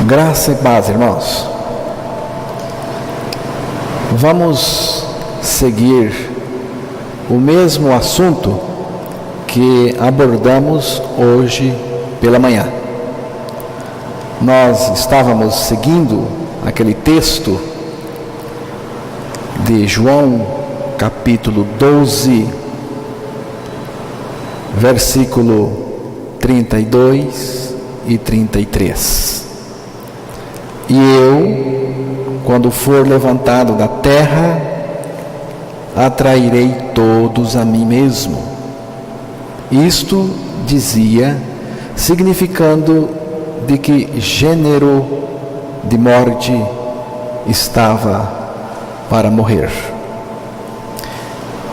Graça e paz, irmãos. Vamos seguir o mesmo assunto que abordamos hoje pela manhã. Nós estávamos seguindo aquele texto de João, capítulo 12, versículo 32 e 33. E eu, quando for levantado da terra, atrairei todos a mim mesmo. Isto dizia, significando de que gênero de morte estava para morrer.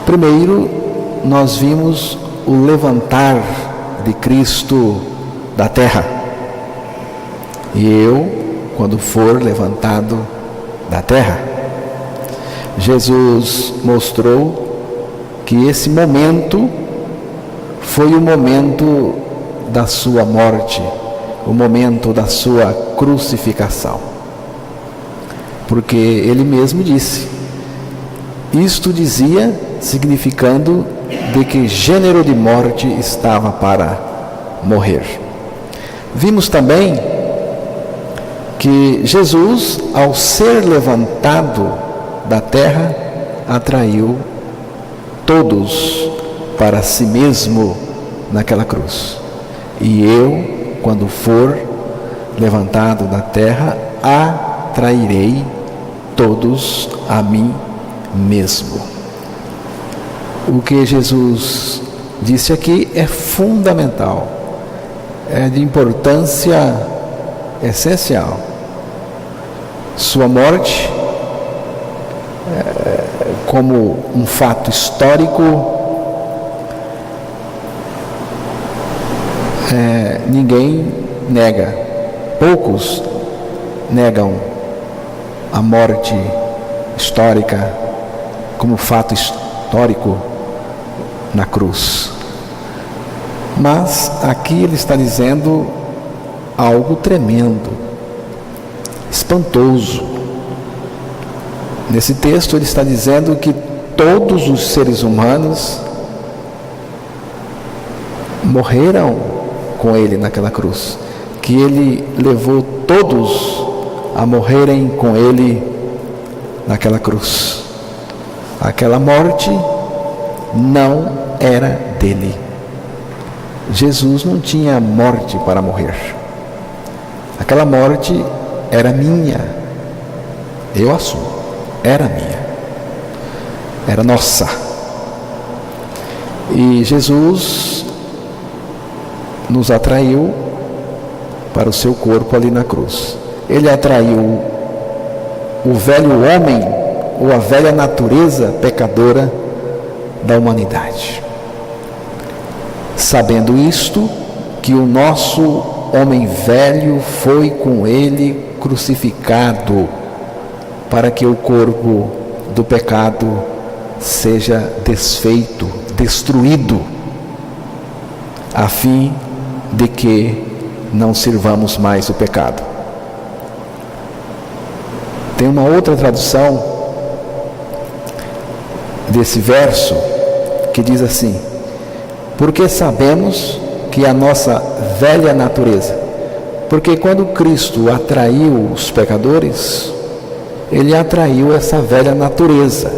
Primeiro, nós vimos o levantar de Cristo da terra. E eu, quando for levantado da terra, Jesus mostrou que esse momento foi o momento da sua morte, o momento da sua crucificação. Porque ele mesmo disse, isto dizia, significando de que gênero de morte estava para morrer. Vimos também que Jesus, ao ser levantado da terra, atraiu todos para si mesmo naquela cruz. E eu, quando for levantado da terra, atrairei todos a mim mesmo. O que Jesus disse aqui é fundamental, é de importância essencial. Sua morte, como um fato histórico, ninguém nega, poucos negam a morte histórica como fato histórico na cruz. Mas aqui ele está dizendo algo tremendo, espantoso. Nesse texto ele está dizendo que todos os seres humanos morreram com ele naquela cruz, que ele levou todos a morrerem com ele naquela cruz. Aquela morte não era dele. Jesus não tinha morte para morrer. Aquela morte era minha. Eu assumo. Era minha. Era nossa. E Jesus nos atraiu para o seu corpo ali na cruz. Ele atraiu o velho homem, ou a velha natureza pecadora da humanidade. Sabendo isto, que o nosso homem velho foi com ele crucificado, para que o corpo do pecado seja desfeito, destruído, a fim de que não sirvamos mais o pecado. Tem uma outra tradução desse verso que diz assim: porque sabemos que a nossa velha natureza, porque quando Cristo atraiu os pecadores, ele atraiu essa velha natureza.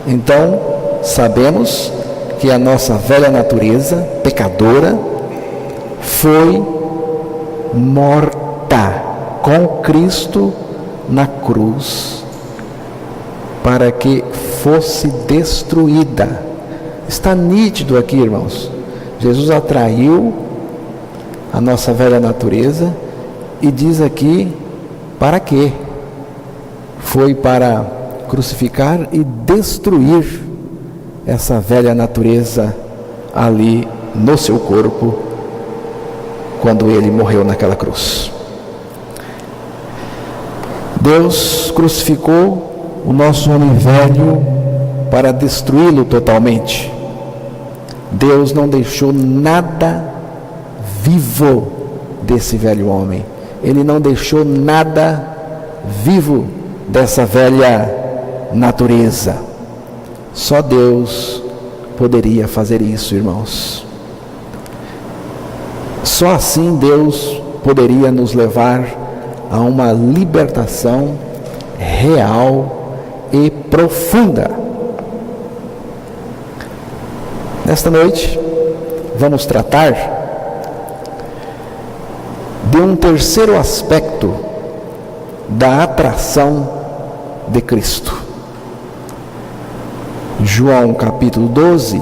Então, sabemos que a nossa velha natureza pecadora foi morta com Cristo na cruz, para que fosse destruída. Está nítido aqui, irmãos. Jesus atraiu a nossa velha natureza e diz aqui para quê? Foi para crucificar e destruir essa velha natureza ali no seu corpo, quando ele morreu naquela cruz. Deus crucificou o nosso homem velho para destruí-lo totalmente. Deus não deixou nada vivo desse velho homem. Ele não deixou nada vivo dessa velha natureza. Só Deus poderia fazer isso, irmãos. Só assim Deus poderia nos levar a uma libertação real e profunda. Nesta noite, vamos tratar de um terceiro aspecto da atração de Cristo. João capítulo 12,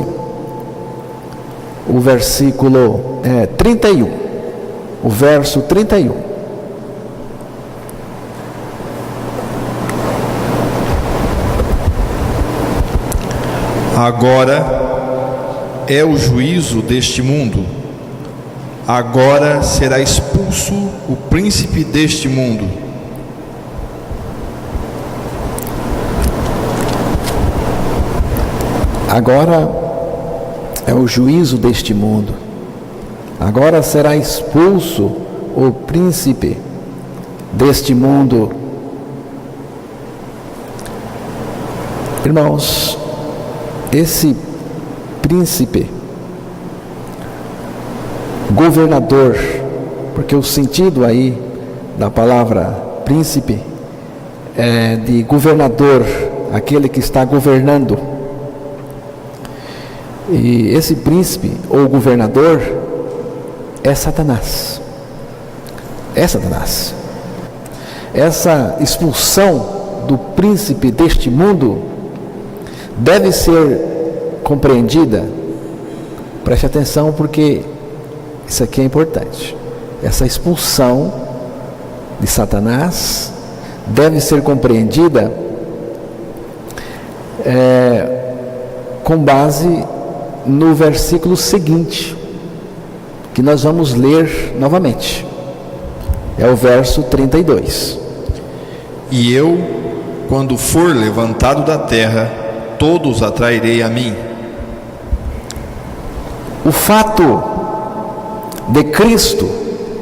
o versículo 31, o verso 31. Agora é o juízo deste mundo. Agora será expulso o príncipe deste mundo. Agora é o juízo deste mundo. Agora será expulso o príncipe deste mundo. Irmãos, esse príncipe, governador, porque o sentido aí da palavra príncipe é de governador, aquele que está governando. E esse príncipe ou governador é Satanás. É Satanás. Essa expulsão do príncipe deste mundo deve ser compreendida. Preste atenção, porque isso aqui é importante. Essa expulsão de Satanás deve ser compreendida com base no versículo seguinte, que nós vamos ler novamente. É o verso 32. E eu, quando for levantado da terra, todos atrairei a mim. O fato de Cristo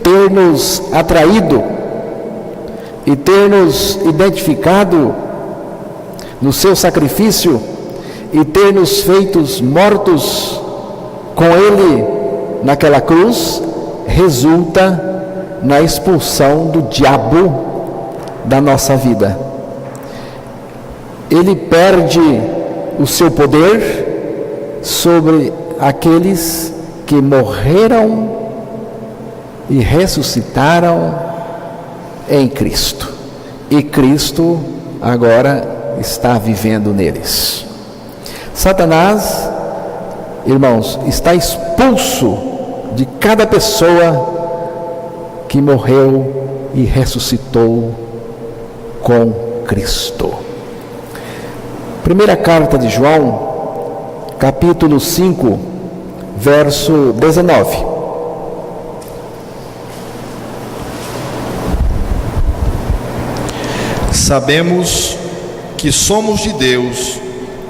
ter nos atraído e ter nos identificado no seu sacrifício e ter nos feitos mortos com Ele naquela cruz, resulta na expulsão do diabo da nossa vida. Ele perde o seu poder sobre aqueles que morreram e ressuscitaram em Cristo. E Cristo agora está vivendo neles. Satanás, irmãos, está expulso de cada pessoa que morreu e ressuscitou com Cristo. Primeira carta de João, capítulo 5, verso 19. Sabemos que somos de Deus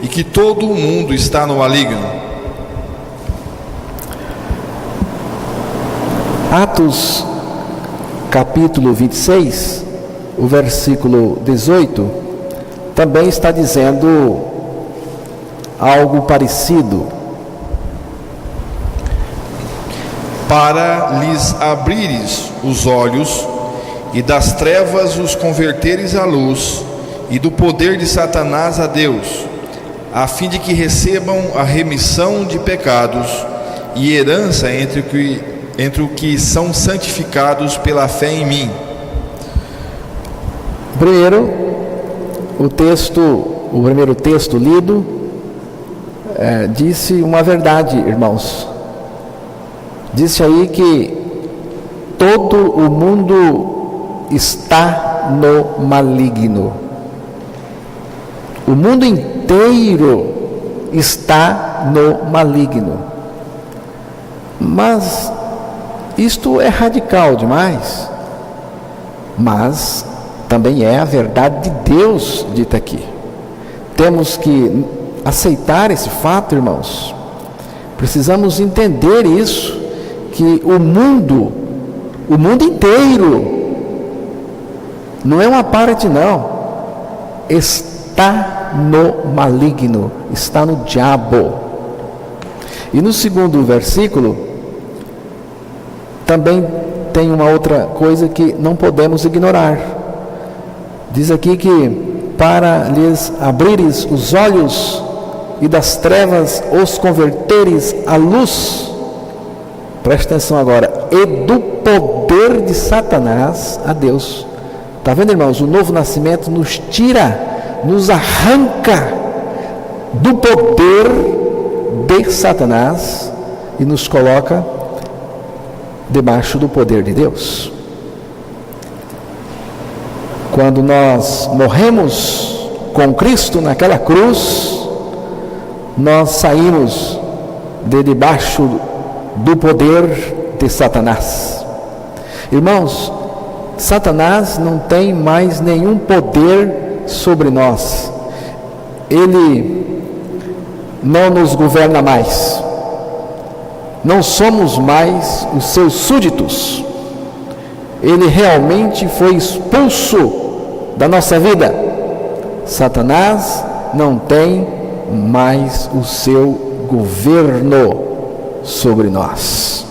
e que todo o mundo está no maligno. Atos, capítulo 26, o versículo 18, também está dizendo algo parecido. Para lhes abrires os olhos e das trevas os converteres à luz e do poder de Satanás a Deus, a fim de que recebam a remissão de pecados e herança entre o que são santificados pela fé em mim. Primeiro, o primeiro texto lido disse uma verdade, irmãos. Disse aí que todo o mundo está no maligno. O mundo inteiro está no maligno. Mas isto é radical demais. Mas também é a verdade de Deus dita aqui. Temos que aceitar esse fato, irmãos. Precisamos entender isso, que o mundo inteiro Não é uma parte, não. Está no maligno, está no diabo. E no segundo versículo, também tem uma outra coisa que não podemos ignorar. Diz aqui que para lhes abrires os olhos e das trevas os converteres à luz, presta atenção agora, e do poder de Satanás a Deus. Está vendo, irmãos? O novo nascimento nos tira, nos arranca do poder de Satanás e nos coloca debaixo do poder de Deus. Quando nós morremos com Cristo naquela cruz, nós saímos de debaixo do poder de Satanás. Irmãos, Satanás não tem mais nenhum poder sobre nós. Ele não nos governa mais. Não somos mais os seus súditos. Ele realmente foi expulso da nossa vida. Satanás não tem mais o seu governo sobre nós.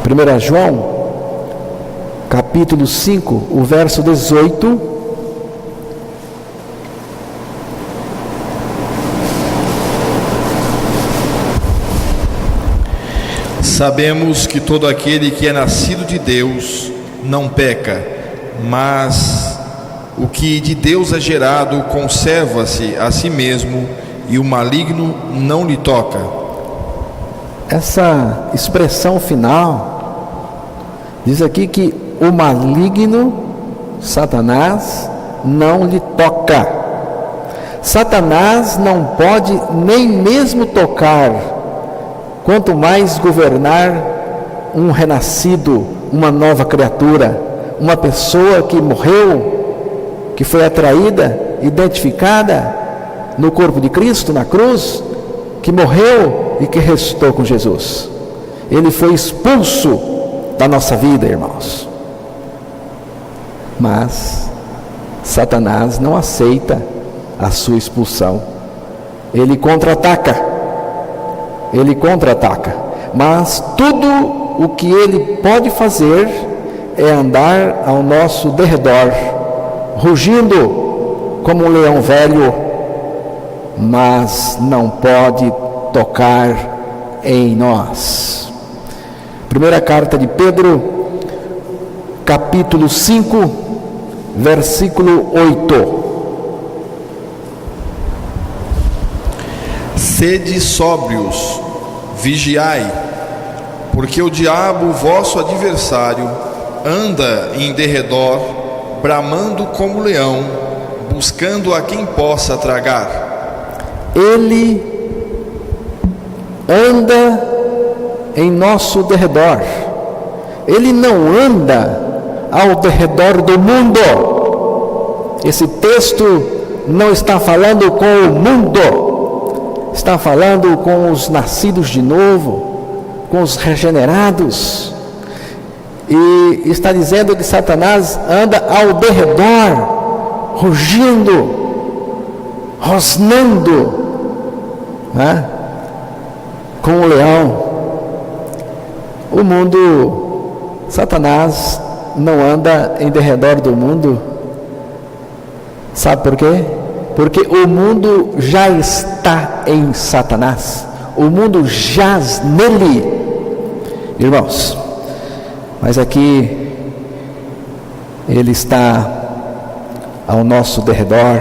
1 João, capítulo 5, o verso 18. Sabemos que todo aquele que é nascido de Deus não peca, mas o que de Deus é gerado conserva-se a si mesmo, e o maligno não lhe toca. Essa expressão final diz aqui que o maligno, Satanás, não lhe toca. Satanás não pode nem mesmo tocar, quanto mais governar um renascido, uma nova criatura, uma pessoa que morreu, que foi atraída, identificada no corpo de Cristo, na cruz, que morreu e que ressuscitou com Jesus. Ele foi expulso da nossa vida, irmãos. Mas Satanás não aceita a sua expulsão. Ele contra-ataca. Mas tudo o que ele pode fazer é andar ao nosso derredor, rugindo como um leão velho, mas não pode tocar em nós. Primeira carta de Pedro, capítulo 5, versículo 8. Sede sóbrios, vigiai, porque o diabo, vosso adversário, anda em derredor, bramando como leão, buscando a quem possa tragar. Ele anda em nosso derredor. Ele não anda ao derredor do mundo. Esse texto não está falando com o mundo, está falando com os nascidos de novo, com os regenerados. E está dizendo que Satanás anda ao derredor, rugindo, rosnando, né? Como um leão. O mundo, Satanás não anda em derredor do mundo. Sabe por quê? Porque o mundo já está em Satanás. O mundo jaz nele. Irmãos, mas aqui ele está ao nosso derredor,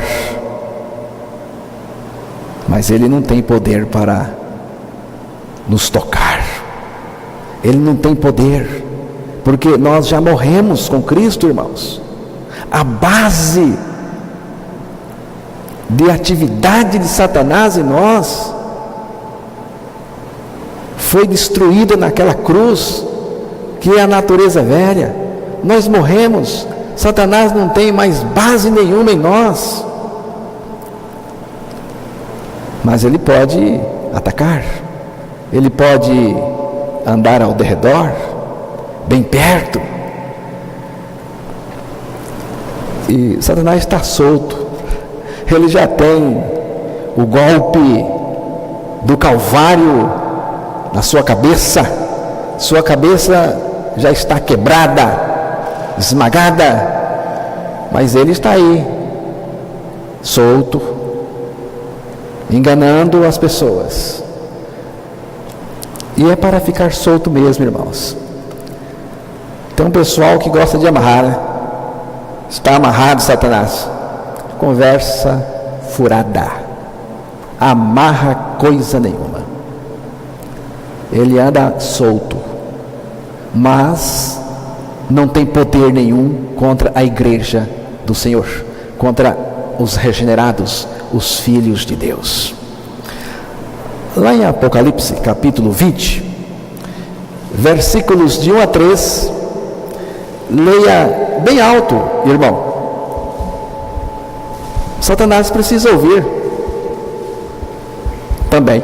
mas ele não tem poder para nos tocar. Ele não tem poder, porque nós já morremos com Cristo, irmãos. A base de atividade de Satanás em nós foi destruída naquela cruz, que é a natureza velha. Nós morremos, Satanás não tem mais base nenhuma em nós, mas ele pode atacar, ele pode andar ao derredor, bem perto, E Satanás está solto. Ele já tem o golpe do Calvário na sua cabeça. Sua cabeça já está quebrada, esmagada, mas ele está aí, solto, enganando as pessoas. E é para ficar solto mesmo, irmãos. Tem um pessoal que gosta de amarrar, né? Está amarrado, Satanás. Conversa furada. Amarra coisa nenhuma. Ele anda solto, mas não tem poder nenhum contra a igreja do Senhor, contra os regenerados, os filhos de Deus. Lá em Apocalipse, capítulo 20, versículos de 1 a 3, leia bem alto, irmão. Satanás precisa ouvir também.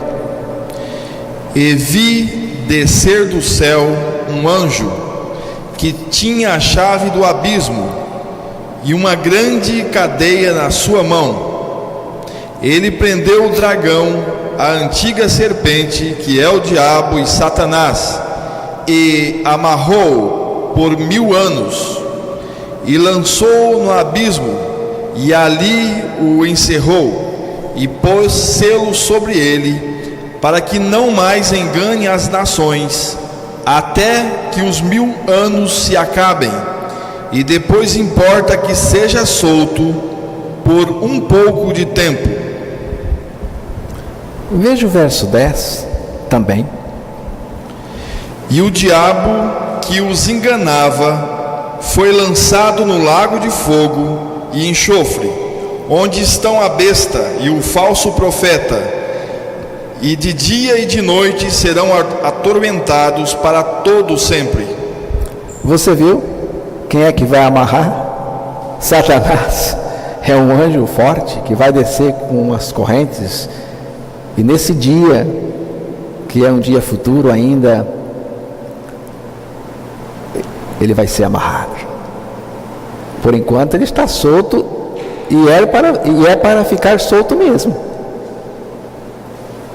E vi descer do céu um anjo que tinha a chave do abismo e uma grande cadeia na sua mão. Ele prendeu o dragão, a antiga serpente, que é o diabo e Satanás, e amarrou-o por 1000 anos, e lançou-o no abismo, e ali o encerrou, e pôs selo sobre ele, para que não mais engane as nações, até que os 1000 anos se acabem, e depois importa que seja solto por um pouco de tempo. Veja o verso 10 também. E o diabo que os enganava foi lançado no lago de fogo e enxofre, onde estão a besta e o falso profeta, e de dia e de noite serão atormentados para todo sempre. Você viu quem é que vai amarrar? Satanás. É um anjo forte que vai descer com as correntes, e nesse dia, que é um dia futuro ainda, ele vai ser amarrado. Por enquanto ele está solto, e é para ficar solto mesmo.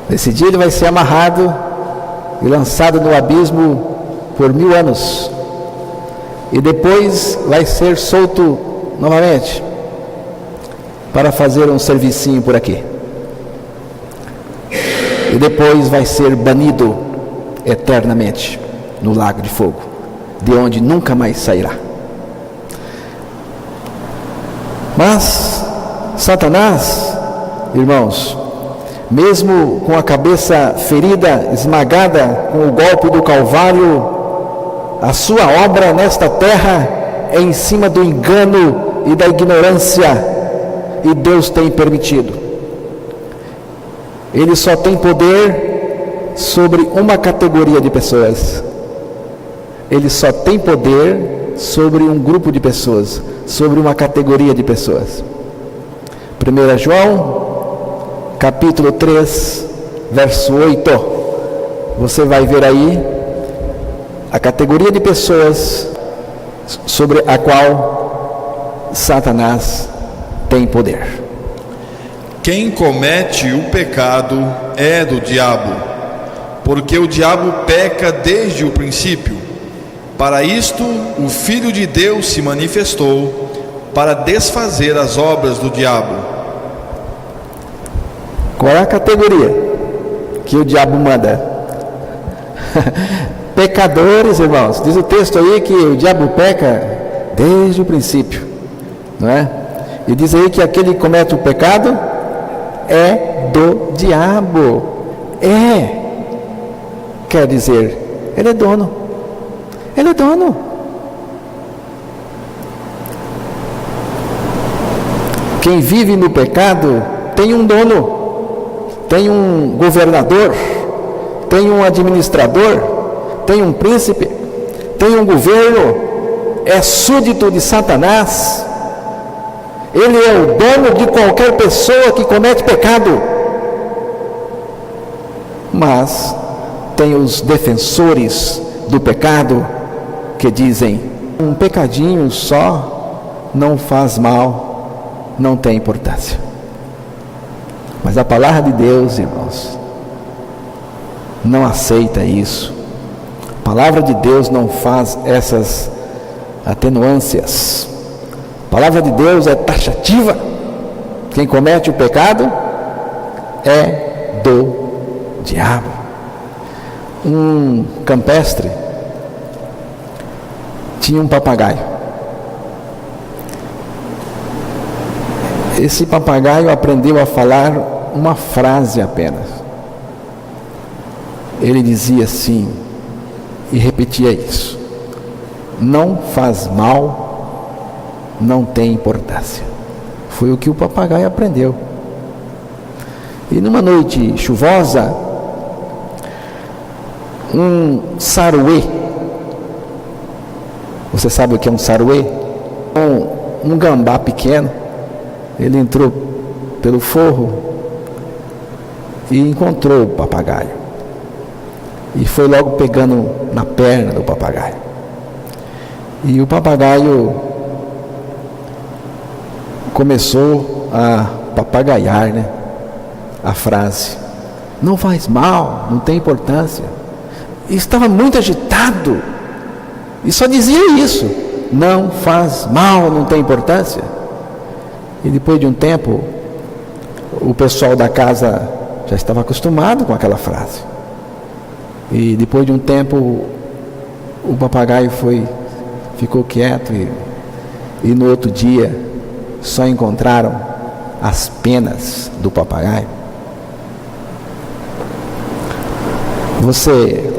Nesse dia ele vai ser amarrado e lançado no abismo por 1000 anos, e depois vai ser solto novamente para fazer um servicinho por aqui, e depois vai ser banido eternamente no lago de fogo, de onde nunca mais sairá. Mas Satanás, irmãos, mesmo com a cabeça ferida, esmagada com o golpe do Calvário, a sua obra nesta terra é em cima do engano e da ignorância, e Deus tem permitido. Ele só tem poder sobre uma categoria de pessoas. Ele só tem poder sobre um grupo de pessoas, sobre uma categoria de pessoas. 1 João capítulo 3, verso 8, você vai ver aí a categoria de pessoas sobre a qual Satanás tem poder. Quem comete o pecado é do diabo, porque o diabo peca desde o princípio. Para isto o Filho de Deus se manifestou, para desfazer as obras do diabo. Qual é a categoria que o diabo manda? Pecadores, irmãos. Diz o texto aí que o diabo peca desde o princípio, não é? E diz aí que aquele que comete o pecado é do diabo. Quer dizer, ele é dono. Ele é dono. Quem vive no pecado tem um dono. Tem um governador, tem um administrador, tem um príncipe, tem um governo, é súdito de Satanás. Ele é o dono de qualquer pessoa que comete pecado. Mas tem os defensores do pecado que dizem: um pecadinho só não faz mal, não tem importância. Mas a palavra de Deus, irmãos, não aceita isso. A palavra de Deus não faz essas atenuâncias. A palavra de Deus é taxativa. Quem comete o pecado é do diabo. Um campestre tinha um papagaio. Esse papagaio aprendeu a falar uma frase apenas. Ele dizia assim, e repetia isso: não faz mal, não tem importância. Foi o que o papagaio aprendeu. E numa noite chuvosa, um saruê, você sabe o que é um saruê? Um gambá pequeno, ele entrou pelo forro e encontrou o papagaio. E foi logo pegando na perna do papagaio. E o papagaio começou a papagaiar, né? A frase: não faz mal, não tem importância. E estava muito agitado. E só dizia isso: não faz mal, não tem importância. E depois de um tempo, o pessoal da casa já estava acostumado com aquela frase. E depois de um tempo, o papagaio ficou quieto e no outro dia só encontraram as penas do papagaio. Você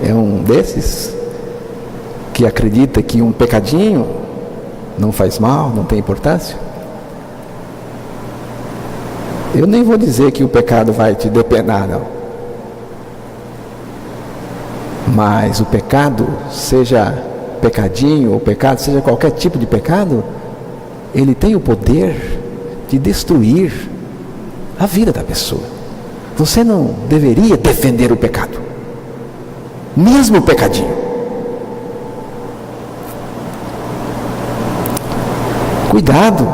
é um desses que acredita que um pecadinho não faz mal, não tem importância? Eu nem vou dizer que o pecado vai te depenar, não. Mas o pecado, seja pecadinho ou pecado, seja qualquer tipo de pecado, ele tem o poder de destruir a vida da pessoa. Você não deveria defender o pecado, mesmo o pecadinho. Cuidado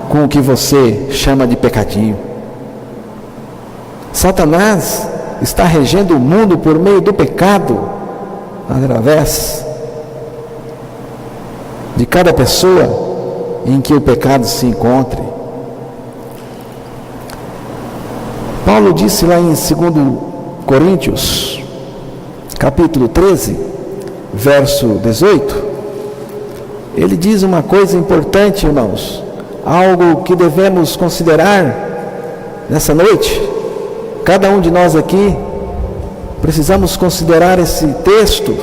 com o que você chama de pecadinho. Satanás está regendo o mundo por meio do pecado, através de cada pessoa em que o pecado se encontre. Paulo disse lá em 2 Coríntios, capítulo 13, verso 18, ele diz uma coisa importante, irmãos, algo que devemos considerar nessa noite. Cada um de nós aqui precisamos considerar esse texto.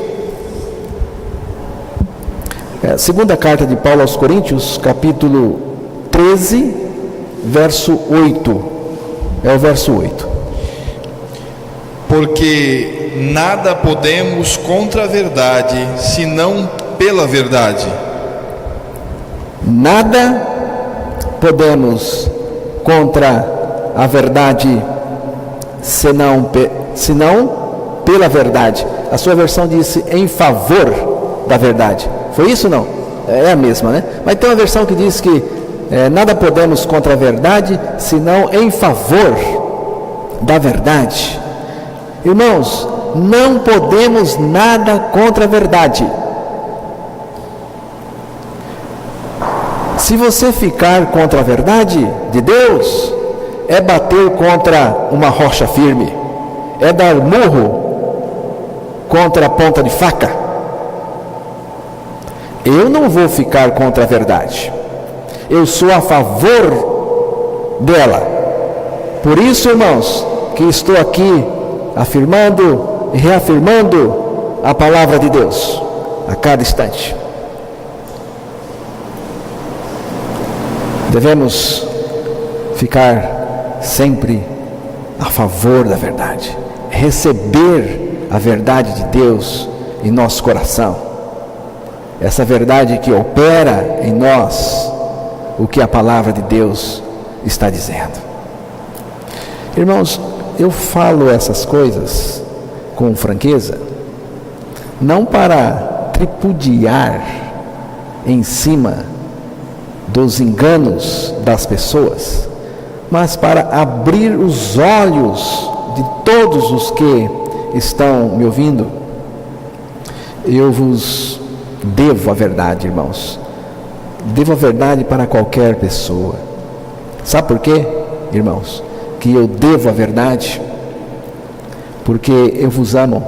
Segunda carta de Paulo aos Coríntios, capítulo 13, verso 8. É o verso 8. Porque nada podemos contra a verdade, senão pela verdade. Nada podemos contra a verdade, senão pela verdade. A sua versão disse em favor da verdade. Foi isso ou não? É a mesma, né? Mas tem uma versão que diz que nada podemos contra a verdade, senão em favor da verdade. Irmãos, não podemos nada contra a verdade. Se você ficar contra a verdade de Deus, é bater contra uma rocha firme, é dar murro contra a ponta de faca. Eu não vou ficar contra a verdade, eu sou a favor dela. Por isso, irmãos, que estou aqui afirmando e reafirmando a palavra de Deus a cada instante. Devemos ficar sempre a favor da verdade, receber a verdade de Deus em nosso coração, essa verdade que opera em nós o que a palavra de Deus está dizendo. Irmãos, eu falo essas coisas com franqueza, não para tripudiar em cima dos enganos das pessoas, mas para abrir os olhos de todos os que estão me ouvindo. Eu vos devo a verdade, irmãos. Devo a verdade para qualquer pessoa. Sabe por quê, irmãos? Que eu devo a verdade? Porque eu vos amo.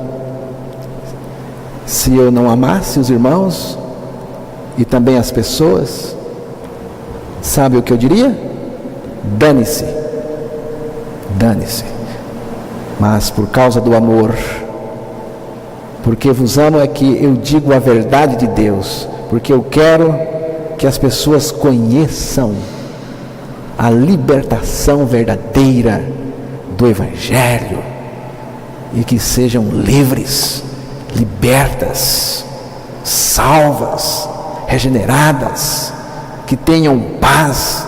Se eu não amasse os irmãos e também as pessoas, sabe o que eu diria? Dane-se. Dane-se. Mas por causa do amor, porque vos amo, é que eu digo a verdade de Deus, porque eu quero que as pessoas conheçam a libertação verdadeira do Evangelho e que sejam livres, libertas, salvas, regeneradas, que tenham paz,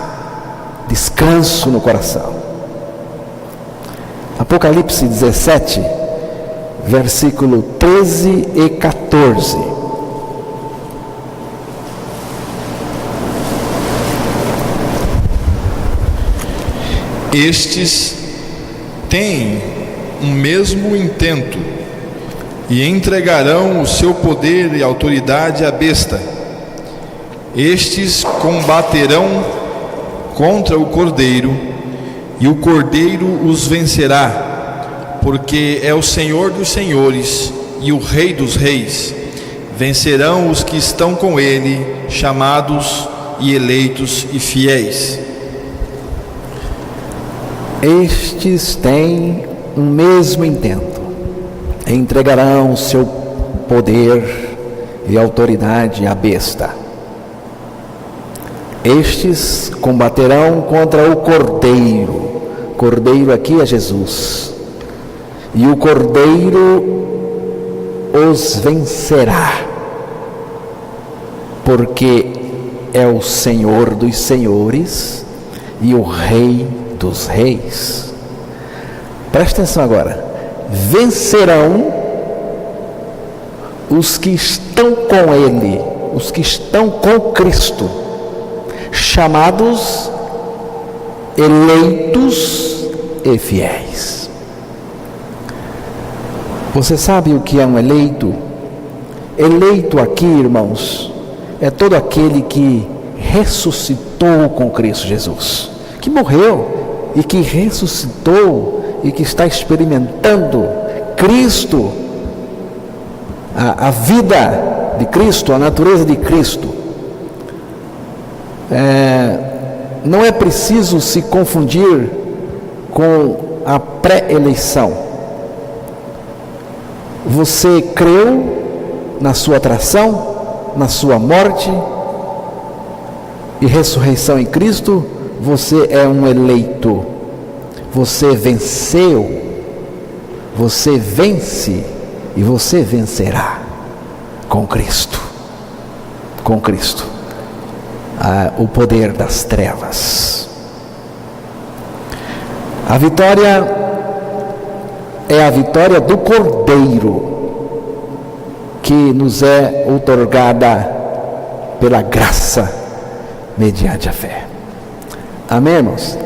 descanso no coração. Apocalipse 17, versículo 13 e 14. Estes têm um mesmo intento e entregarão o seu poder e autoridade à besta. Estes combaterão contra o Cordeiro, e o Cordeiro os vencerá, porque é o Senhor dos senhores e o Rei dos reis. Vencerão os que estão com ele, chamados e eleitos e fiéis. Estes têm um mesmo intento, entregarão o seu poder e autoridade à besta. Estes combaterão contra o Cordeiro. Cordeiro aqui é Jesus. E o Cordeiro os vencerá, porque é o Senhor dos senhores e o Rei dos reis. Presta atenção agora. Vencerão os que estão com Ele, os que estão com Cristo, chamados, eleitos e fiéis. Você sabe o que é um eleito? Eleito aqui, irmãos, é todo aquele que ressuscitou com Cristo Jesus, que morreu e que ressuscitou e que está experimentando Cristo, a vida de Cristo, a natureza de Cristo. Não é preciso se confundir com a pré-eleição. Você creu na sua atração, na sua morte e ressurreição em Cristo, você é um eleito. Você venceu, você vence e você vencerá com Cristo. Com Cristo. O poder das trevas. A vitória é a vitória do Cordeiro, que nos é outorgada pela graça mediante a fé. Amém, irmãos?